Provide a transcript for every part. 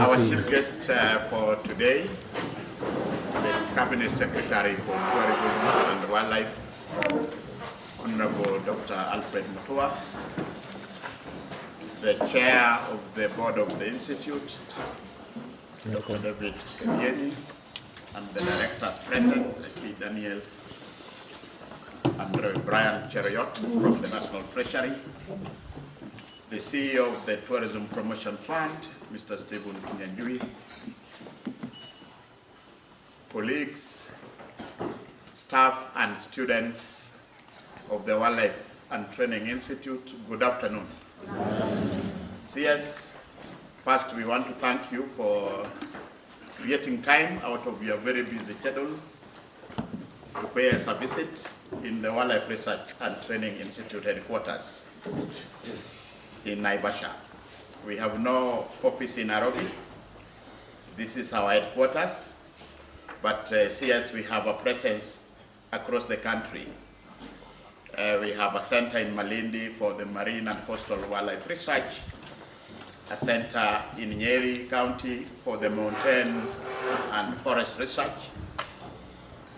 Our chief guest for today, the Cabinet Secretary for Tourism and Wildlife, Honorable Dr. Alfred Mutua, the Chair of the Board of the Institute, Dr. David Kebieni, and the Directors present, Leslie Daniel and Reverend Brian Cheriot from the National Treasury, the CEO of the Tourism Promotion Fund, Mr. Stephen Njambi, colleagues, staff and students of the Wildlife and Training Institute, good afternoon. CS, first we want to thank you for creating time out of your very busy schedule to pay us a visit in the Wildlife Research and Training Institute headquarters in Naivasha. We have no office in Nairobi. This is our headquarters, but CS, we have a presence across the country. We have a center in Malindi for the marine and coastal wildlife research, a center in Nyeri County for the mountain and forest research,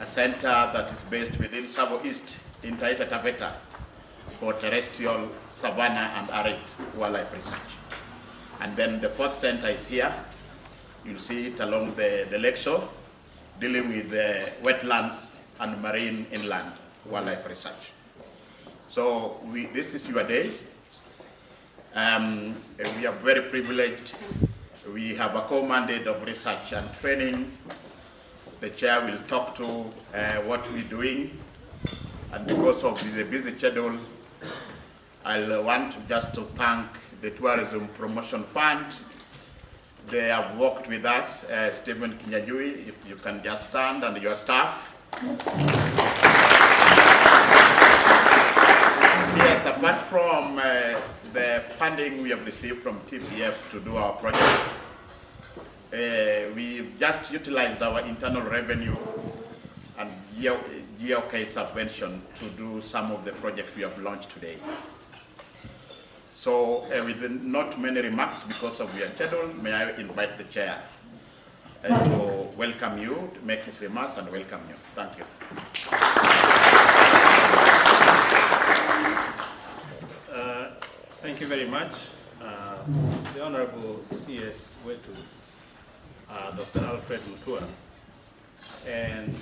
a center that is based within Savo East in Taita Taveta for terrestrial, savanna and arid wildlife research. And then the fourth center is here. You'll see it along the lakeshore, dealing with the wetlands and marine inland wildlife research. So this is your day. We are very privileged. We have a co-mandate of research and training. The chair will talk to what we're doing. And because of the busy schedule, I'll want just to thank the Tourism Promotion Fund. They have worked with us, Stephen Njambi, if you can just stand, and your staff. Yes, apart from the funding we have received from TPF to do our projects, we've just utilized our internal revenue and GOK subvention to do some of the projects we have launched today. So with not many remarks because of your schedule, may I invite the chair to welcome you, to make his remarks and welcome you. Thank you. Thank you very much. The Honorable CS Wetu, Dr. Alfred Mutua, and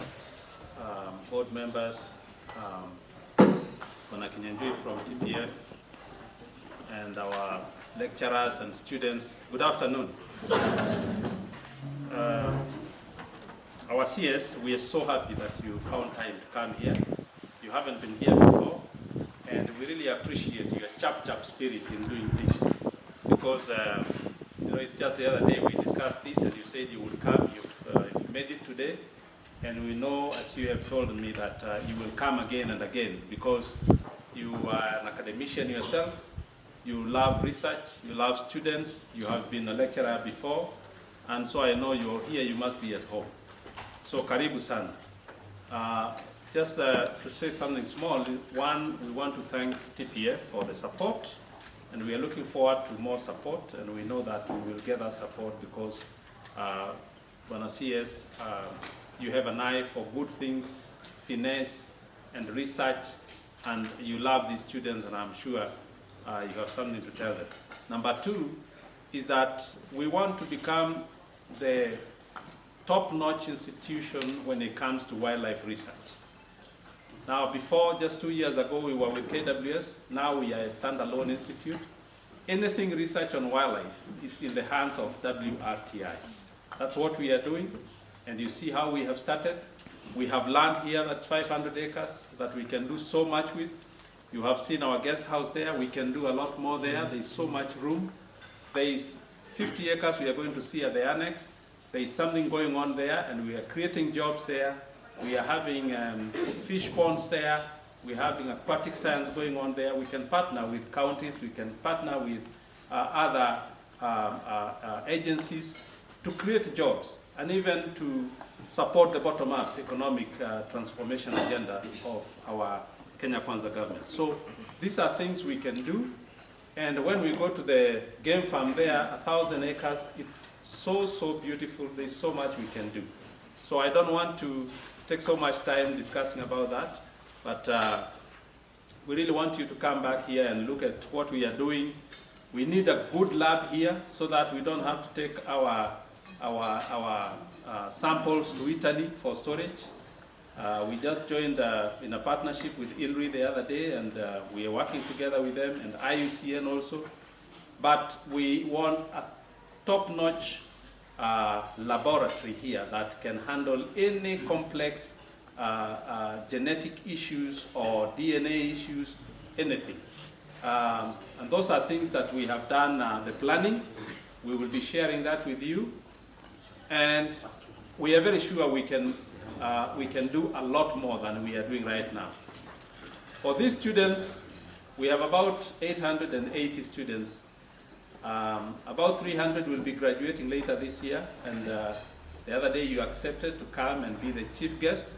board members, Njambi from TPF, and our lecturers and students, good afternoon. Our CS, we are so happy that you found time to come here. You haven't been here before, and we really appreciate your chap spirit in doing things. Because it's just the other day we discussed this, and you said you would come. You've made it today, and we know, as you have told me, that you will come again and again because you are an academician yourself. You love research, you love students, you have been a lecturer before, and so I know you're here, you must be at home. So karibu sana. Just to say something small, one, we want to thank TPF for the support, and we are looking forward to more support, and we know that we will get that support because Bwana CS, you have an eye for good things, finesse, and research, and you love these students, and I'm sure you have something to tell them. Number two is that we want to become the top-notch institution when it comes to wildlife research. Now, before, just 2 years ago, we were with KWS. Now we are a standalone institute. Anything research on wildlife is in the hands of WRTI. That's what we are doing. And you see how we have started. We have land here that's 500 acres that we can do so much with. You have seen our guest house there. We can do a lot more there. There's so much room. There is 50 acres we are going to see at the annex. There is something going on there, and we are creating jobs there. We are having fish ponds there. We're having aquatic science going on there. We can partner with counties. We can partner with other agencies to create jobs and even to support the bottom-up economic transformation agenda of our Kenya Kwanza government. So these are things we can do. And when we go to the game farm there, 1,000 acres, it's so beautiful. There's so much we can do. So I don't want to take so much time discussing about that, but we really want you to come back here and look at what we are doing. We need a good lab here so that we don't have to take our samples to Italy for storage. We just joined in a partnership with ILRI the other day, and we are working together with them and IUCN also. But we want a top-notch laboratory here that can handle any complex genetic issues or DNA issues, anything. And those are things that we have done the planning. We will be sharing that with you. And we are very sure we can do a lot more than we are doing right now. For these students, we have about 880 students. About 300 will be graduating later this year, and the other day you accepted to come and be the chief guest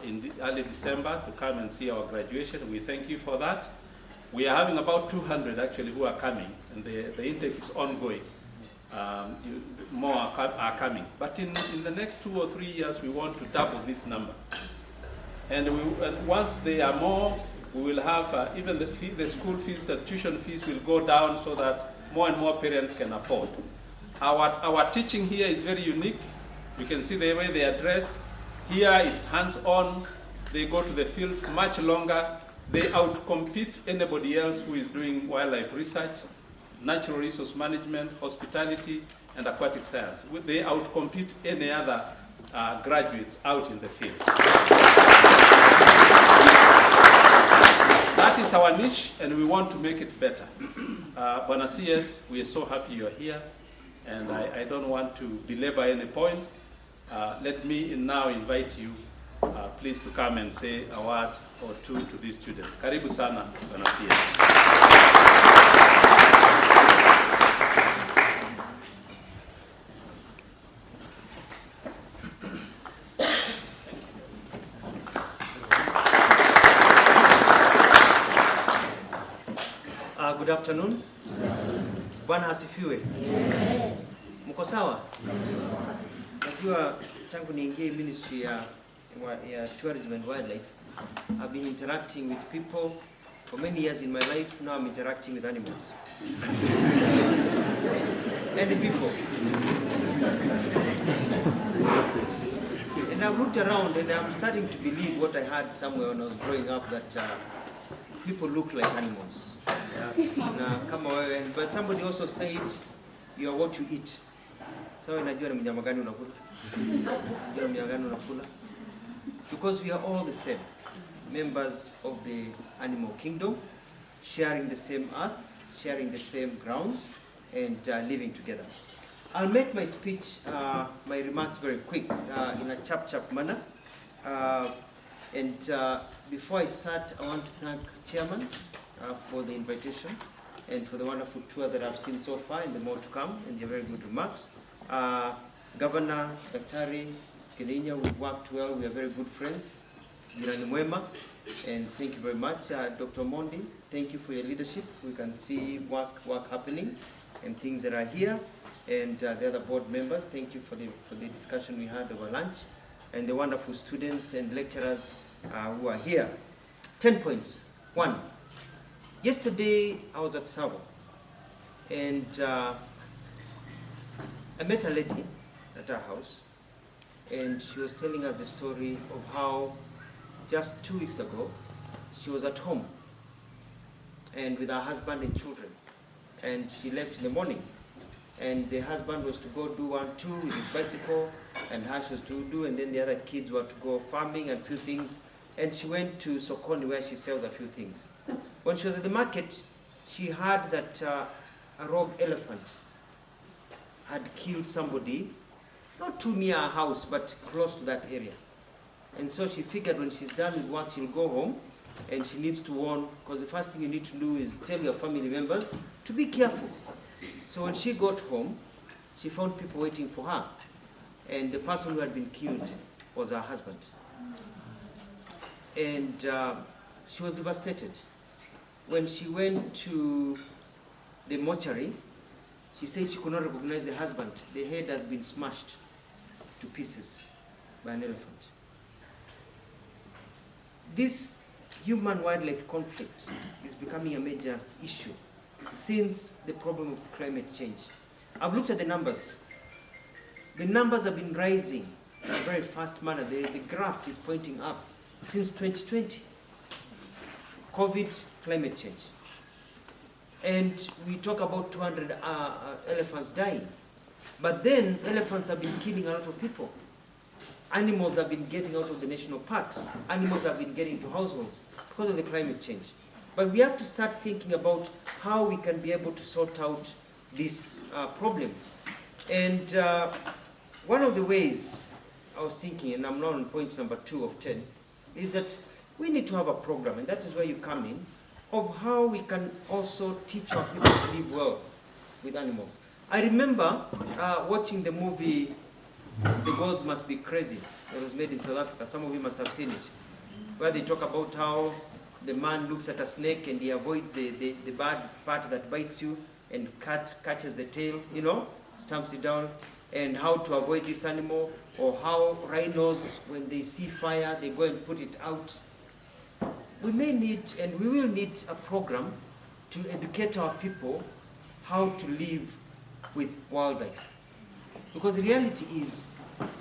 in early December to come and see our graduation. We thank you for that. We are having about 200 actually who are coming, and the intake is ongoing. More are coming. But in the next 2 or 3 years, we want to double this number. And once they are more, we will have even the school fees, the tuition fees will go down so that more and more parents can afford. Our teaching here is very unique. You can see the way they are dressed. Here it's hands-on. They go to the field much longer. They outcompete anybody else who is doing wildlife research, natural resource management, hospitality, and aquatic science. They outcompete any other graduates out in the field. That is our niche, and we want to make it better. Bwana CS, we are so happy you are here, and I don't want to belabor any point. Let me now invite you, please, to come and say a word or two to these students. Karibu sana, Bwana CS. Good afternoon. Bwana asifiwe. Mko sawa? Najua tangu niingie ministry ya tourism and wildlife, I've been interacting with people for many years in my life. Now I'm interacting with animals. And people. And I've looked around and I'm starting to believe what I heard somewhere when I was growing up, that people look like animals. But somebody also said you are what you eat. So unajua ni mnyama gani unakula? Unajua mnyama gani unakula? Because we are all the same, members of the animal kingdom, sharing the same earth, sharing the same grounds, and living together. I'll make my speech, my remarks very quick, in a chap manner. Before I start, I want to thank Chairman for the invitation and for the wonderful tour that I've seen so far and the more to come, and your very good remarks. Governor Daktari Kilinya, we've worked well, we are very good friends. Jirani mwema, and thank you very much. Dr. Mondi, thank you for your leadership. We can see work happening and things that are here. And the other board members, thank you for the discussion we had over lunch. And the wonderful students and lecturers who are here. 10 points. 1. Yesterday, I was at Savo, and I met a lady at her house, and she was telling us the story of how just 2 weeks ago, she was at home and with her husband and children, and she left in the morning, and the husband was to go do 1-2 with his bicycle, and Hash was to do, and then the other kids were to go farming and a few things. And she went to Sokoni where she sells a few things. When she was at the market, she heard that a rogue elephant had killed somebody, not too near her house, but close to that area. And so she figured when she's done with work, she'll go home, and she needs to warn, because the first thing you need to do is tell your family members to be careful. So when she got home, she found people waiting for her. And the person who had been killed was her husband. And she was devastated. When she went to the mortuary, she said she could not recognize the husband. The head had been smashed to pieces by an elephant. This human-wildlife conflict is becoming a major issue since the problem of climate change. I've looked at the numbers. The numbers have been rising in a very fast manner. The graph is pointing up since 2020. COVID, climate change. And we talk about 200 elephants dying. But then elephants have been killing a lot of people. Animals have been getting out of the national parks. Animals have been getting to households because of the climate change. But we have to start thinking about how we can be able to sort out this problem. And one of the ways I was thinking, and I'm now on point number 2 of 10, is that we need to have a program, and that is where you come in, of how we can also teach our people to live well with animals. I remember watching the movie The Gods Must Be Crazy. It was made in South Africa. Some of you must have seen it. Where they talk about how the man looks at a snake and he avoids the bad part that bites you and catches the tail, you know, stamps it down, and how to avoid this animal, or how rhinos, when they see fire, they go and put it out. We may need, and we will need, a program to educate our people how to live with wildlife. Because the reality is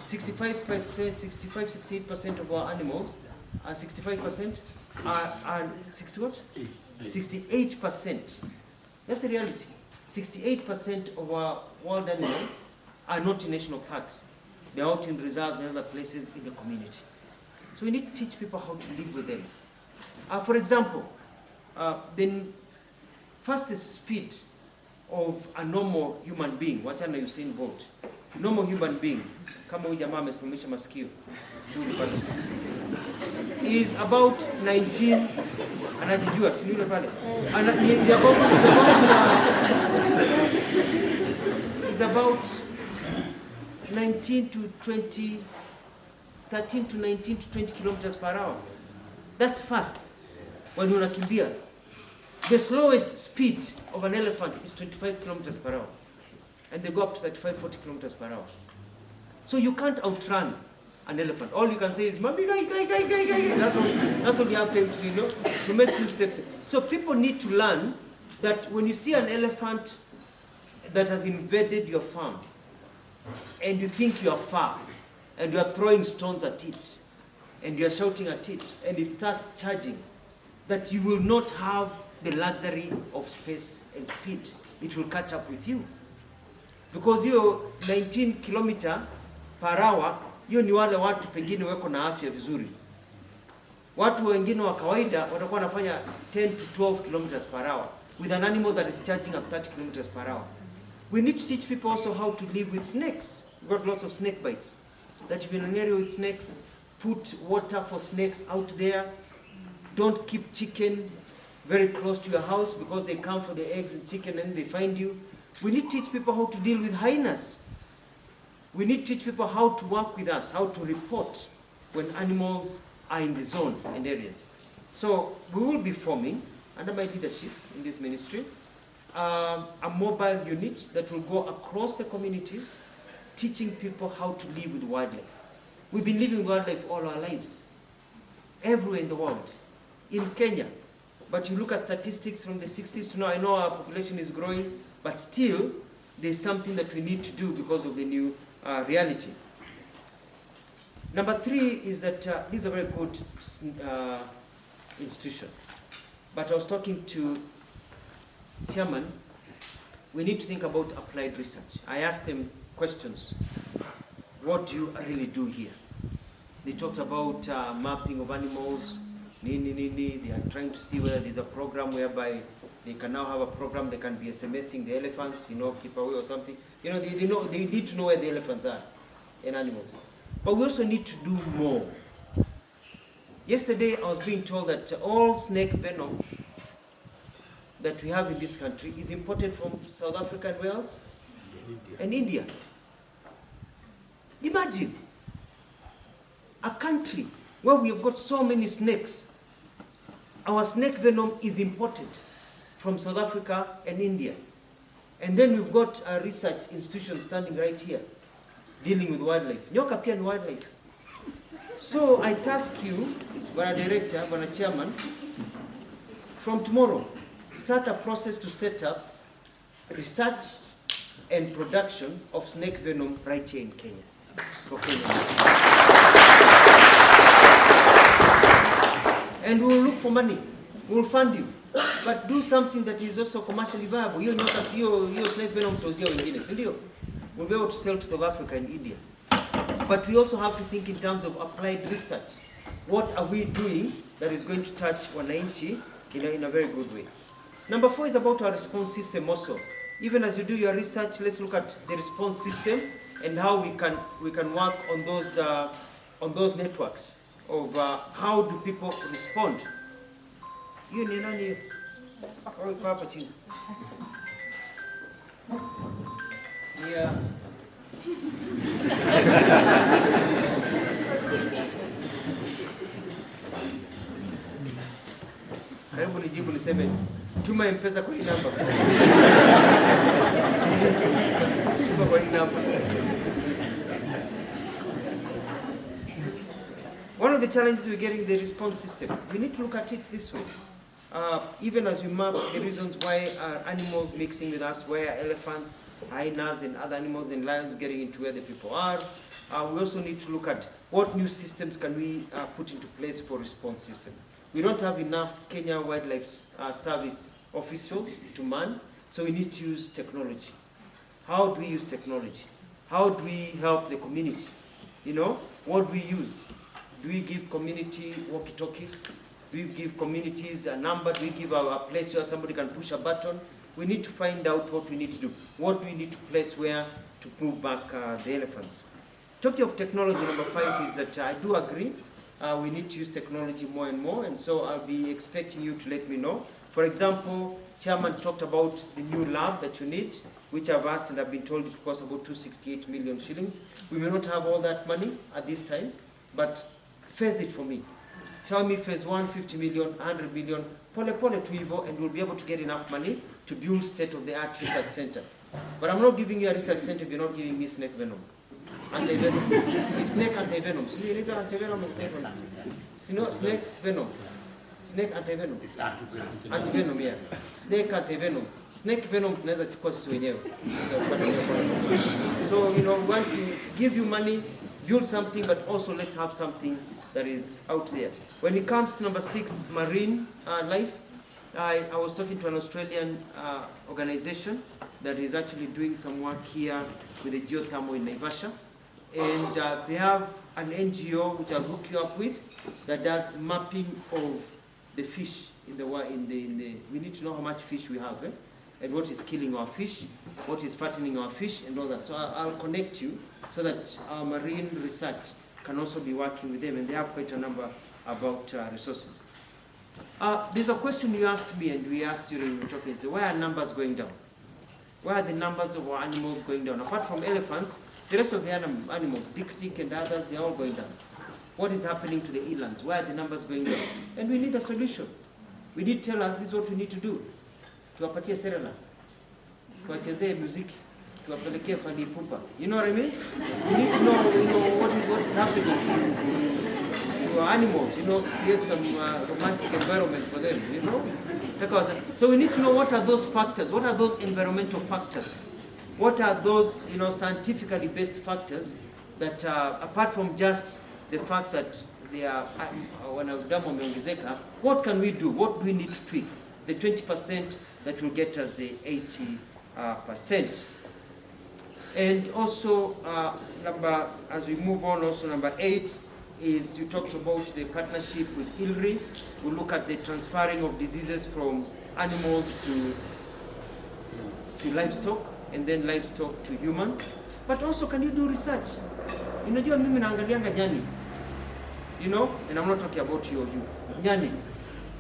68% of our animals are 65% are 60 what? 68%. That's the reality. 68% of our wild animals are not in national parks. They're out in reserves and other places in the community. So we need to teach people how to live with them. For example, the fastest speed of a normal human being, wachana Usain Bolt, normal human being, kama huyu jamaa amesimamisha masikio, is about 19, anajijua, si yule pale, is about 19 to 20, 13 to 19 to 20 kilometers per hour. That's fast when unakimbia. The slowest speed of an elephant is 25 kilometers per hour. And they go up to 35, 40 kilometers per hour. So you can't outrun an elephant. All you can say is, "Mami, gai. That's all you have time to, to make 2 steps. So people need to learn that when you see an elephant that has invaded your farm, and you think you are far, and you are throwing stones at it, and you are shouting at it, and it starts charging, that you will not have the luxury of space and speed. It will catch up with you. Because hiyo 19 km per hour, hiyo ni wale watu pengine wako na afya vizuri. Watu wengine wa kawaida watakuwa wanafanya 10 to 12 km per hour with an animal that is charging up 30 km per hour. We need to teach people also how to live with snakes. We've got lots of snake bites. That if you're in an area with snakes, put water for snakes out there. Don't keep chicken very close to your house because they come for the eggs and chicken and they find you. We need to teach people how to deal with hyenas. We need to teach people how to work with us, how to report when animals are in the zone and areas. So we will be forming, under my leadership in this ministry, a mobile unit that will go across the communities, teaching people how to live with wildlife. We've been living with wildlife all our lives, everywhere in the world, in Kenya. But you look at statistics from the 60s to now, I know our population is growing, but still, there's something that we need to do because of the new reality. Number 3 is that this is a very good institution. But I was talking to Chairman we need to think about applied research. I asked them questions. What do you really do here? They talked about mapping of animals. They are trying to see whether there's a program whereby they can now have a program. They can be SMSing the elephants, keep away or something. They need to know where the elephants are and animals. But we also need to do more. Yesterday, I was being told that all snake venom that we have in this country is imported from South Africa and Wales and India. Imagine a country where we have got so many snakes. Our snake venom is imported from South Africa and India. And then we've got a research institution standing right here, dealing with wildlife. Nyoka pia ni wildlife. So I task you, Bwana Director, Bwana Chairman, from tomorrow, start a process to set up research and production of snake venom right here in Kenya. For Kenya. And we'll look for money. We'll fund you. But do something that is also commercially viable. Hiyo snake venom tutauzia wengine, si ndio? We'll be able to sell to South Africa and India. But we also have to think in terms of applied research. What are we doing that is going to touch wananchi in a very good way? Number 4 is about our response system also. Even as you do your research, let's look at the response system and how we can work on those networks of how do people respond. You ni nani? Kwa hapa chini. Yeah. Karibu nijibu niseme tuma M-Pesa kwa hii namba. Tuma kwa hii namba. One of the challenges we're getting the response system. We need to look at it this way. Even as we map the reasons why are animals mixing with us, why are elephants, hyenas and other animals and lions getting into where the people are, we also need to look at what new systems can we put into place for response system. We don't have enough Kenya Wildlife Service officials to man, so we need to use technology. How do we use technology? How do we help the community? What do we use? Do we give community walkie-talkies? Do we give communities a number? Do we give a place where somebody can push a button? We need to find out what we need to do. What do we need to place where to move back the elephants? Talking of technology, number 5 is that I do agree we need to use technology more and more, and so I'll be expecting you to let me know. For example, Chairman talked about the new lab that you need, which I've asked and I've been told it costs about 268 million shillings. We may not have all that money at this time, but phase it for me. Tell me phase 1, 50 million, 100 million, pole to hivyo, and we'll be able to get enough money to build state-of-the-art research center. But I'm not giving you a research center if you're not giving me snake venom. Anti-venom. It's snake anti-venom. So you need anti-venom and snake venom. Snake venom. Snake anti-venom. Anti-venom, yes. Snake anti-venom. Snake venom tunaweza chukua sisi wenyewe. So, we want to give you money, build something, but also let's have something that is out there. When it comes to number 6, marine life, I was talking to an Australian organization that is actually doing some work here with the geothermal in Naivasha. And they have an NGO which I'll hook you up with that does mapping of the fish in the we need to know how much fish we have, and what is killing our fish, what is fattening our fish, and all that. So I'll connect you so that our marine research can also be working with them, and they have quite a number about resources. There's a question you asked me, and we asked during the talking, so why are numbers going down? Why are the numbers of our animals going down? Apart from elephants, the rest of the animals, dik and others, they're all going down. What is happening to the elands? Why are the numbers going down? And we need a solution. We need to tell us this is what we need to do. Tuwapatie serela, tuwachezee muziki, tuwapelekee fani pupa. You know what I mean? We need to know, what is happening to our animals, create some romantic environment for them, So we need to know what are those factors, what are those environmental factors, what are those, scientifically based factors that apart from just the fact that they are, what can we do? What do we need to tweak? The 20% that will get us the 80 percent. And also, as we move on, also number 8 is you talked about the partnership with ILRI. We look at the transferring of diseases from animals to livestock, and then livestock to humans. But also, can you do research? Unajua mimi naangalianga nyani, you know, and I'm not talking about you, nyani.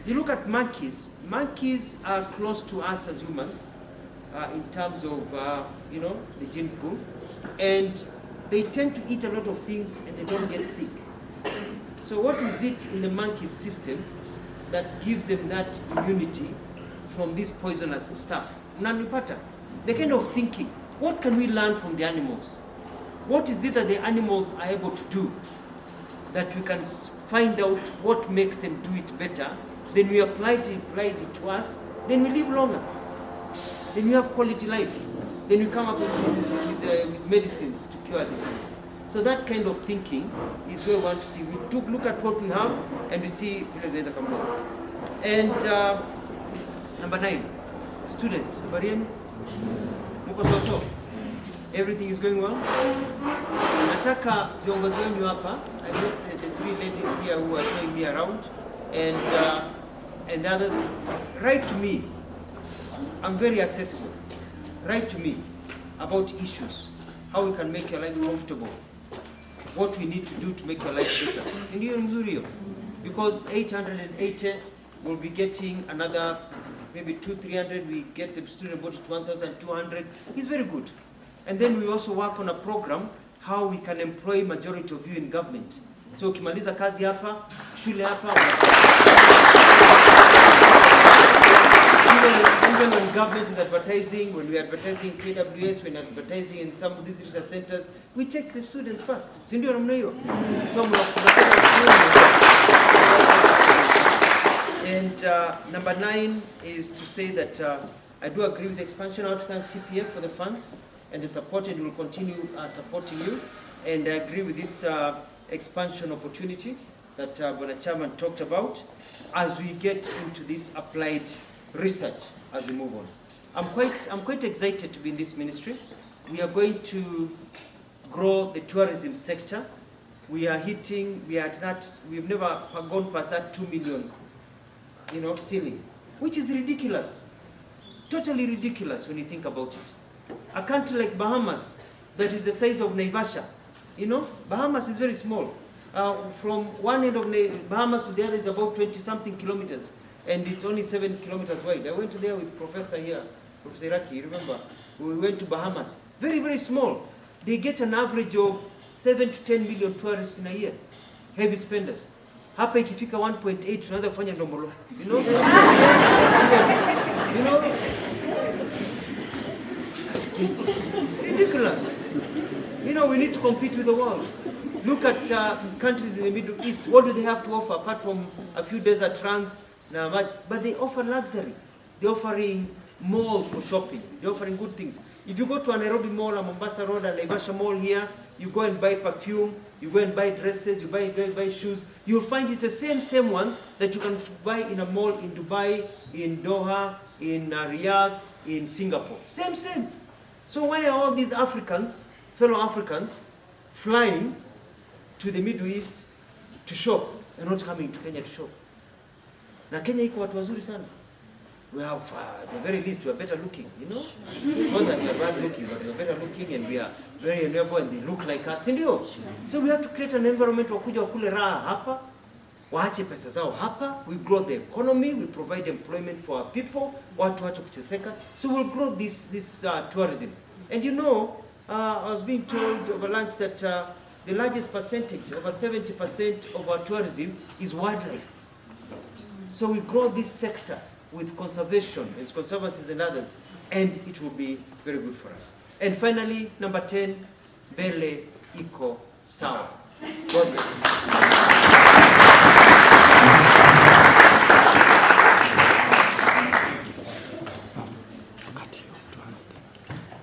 You look at monkeys. Monkeys are close to us as humans in terms of, you know, the gene pool, and they tend to eat a lot of things and they don't get sick. So what is it in the monkey system that gives them that immunity from this poisonous stuff? Nanipata, the kind of thinking. What can we learn from the animals? What is it that the animals are able to do that we can find out what makes them do it better? Then we applied it to us, then we live longer. Then we have quality life. Then we come up with medicines to cure diseases. So that kind of thinking is where we want to see. We look at what we have and we see there's a come out. And number 9, students. Everything is going well. Nataka viongozi wenu hapa. I met the 3 ladies here who are showing me around, and others. Write to me. I'm very accessible. Write to me about issues, how we can make your life comfortable, what we need to do to make your life better. Sindio mzuri? Because 880 will be getting another maybe 200-300. We get the student body to 1,200. It's very good. And then we also work on a program how we can employ majority of you in government. So ukimaliza kazi hapa, shule hapa, even when government is advertising, when we are advertising KWS, when advertising in some of these research centers, we take the students first. Sindio namna hiyo? So and number 9 is to say that I do agree with the expansion. I want to thank TPF for the funds and the support, and will continue supporting you. And I agree with this expansion opportunity that Bwana Chairman talked about as we get into this applied research as we move on. I'm quite excited to be in this ministry. We are going to grow the tourism sector. We are at that, we've never gone past that 2 million, you know, ceiling, which is ridiculous. Totally ridiculous when you think about it. A country like Bahamas, that is the size of Naivasha, you know, Bahamas is very small. From one end of Bahamas to the other is about 20-something kilometers, and it's only 7 kilometers wide. I went there with Professor here, Professor Iraki, remember? We went to Bahamas. Very, very small. They get an average of 7 to 10 million tourists in a year, heavy spenders. Hapa ikifika 1.8 tunaanza kufanya ndombolo, you know? You know? Ridiculous. You know, we need to compete with the world. Look at countries in the Middle East. What do they have to offer apart from a few desert runs? But they offer luxury. They're offering malls for shopping. They're offering good things. If you go to a Nairobi Mall, a Mombasa Road, a Naivasha Mall here, you go and buy perfume, you go and buy dresses, you buy shoes. You'll find it's the same ones that you can buy in a mall in Dubai, in Doha, in Riyadh, in Singapore. Same. So why are all these Africans, fellow Africans, flying to the Middle East to shop and not coming to Kenya to shop? Na Kenya iko watu wazuri sana. We have, at the very least, we are better looking, you know? Not that we are bad looking, but we are better looking and we are very enjoyable and they look like us. Sindio? So we have to create an environment wakuja wakule raha hapa, waache pesa zao hapa, we grow the economy, we provide employment for our people, watu kucheseka. So we'll grow this tourism. And you know, I was being told over lunch that the largest percentage, over 70% of our tourism is wildlife. So we grow this sector with conservation, with conservancies and others, and it will be very good for us. And finally, number 10, Bele Iko Sawa. God bless you.